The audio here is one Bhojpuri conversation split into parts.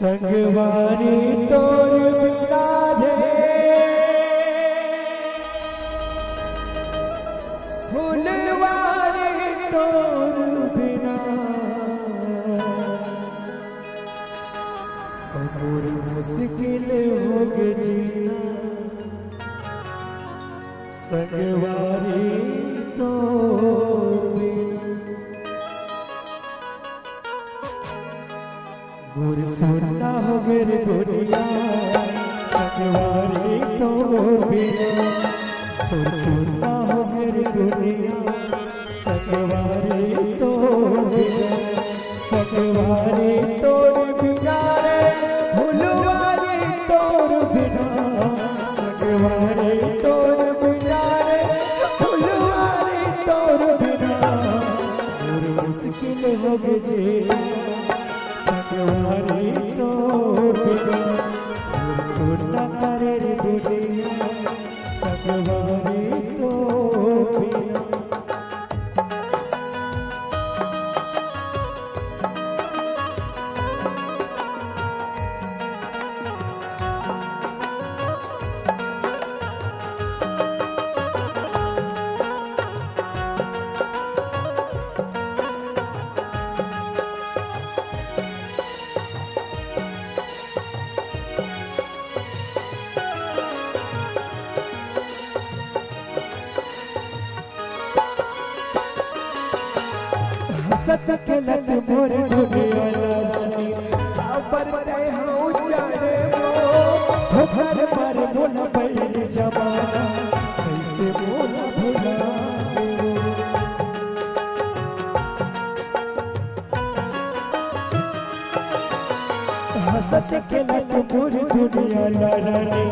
संगवारी तोर बिराजे फुलवारी तोर बिना और मुश्किल होगे जीना संगवारी तोर बिना गुर सुनता हो मेरी दुनिया संगवारी तोर बिना गुर सुनता हो मेरी दुनिया संगवारी तोर बिना संगवारी तोर बिना रे फुलवारी तोर बिना संगवारी तोर बिना रे फुलवारी तोर बिना गुर मुश्किल हो गए संगवारी तोर बिना सुनना रे दुनिया संगवारी तोर बिना हसत खेलत मोर दुनिया रानी पर ते हूँ चारे वो घर पर बोल बैल जमाना कैसे बोल भुला हसत खेलत मोर दुनिया रानी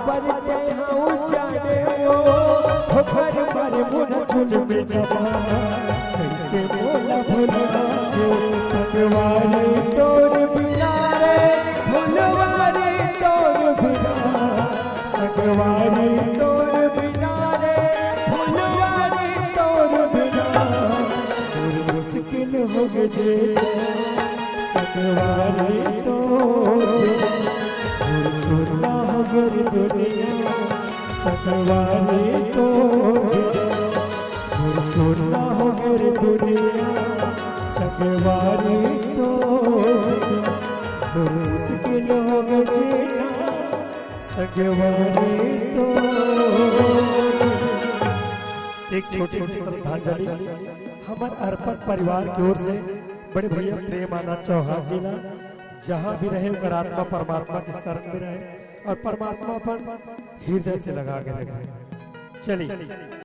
पर ते हूँ चारे वो घर पर बोल झुल जमाना कैसे बोला भुला संगवारी तोर बिना रे फुलवारी तोर बिना संगवारी तोर बिना रे फुलवारी तोर बिना मुश्किल हो गए संगवारी तोर बिना हो गई दुनिया संगवारी तोर सुनना हो मेरी दुनिया संगवारी तो मुश्किल हो गए संगवारी तो। एक छोटी सी श्रद्धांजलि हमारे अर्पण परिवार की ओर से बड़े भैया प्रेम आनंद चौहान जी ना जहाँ भी रहे उनका आत्मा परमात्मा के शरण में रहे और परमात्मा पर हृदय से लगा के रखे। चलिए।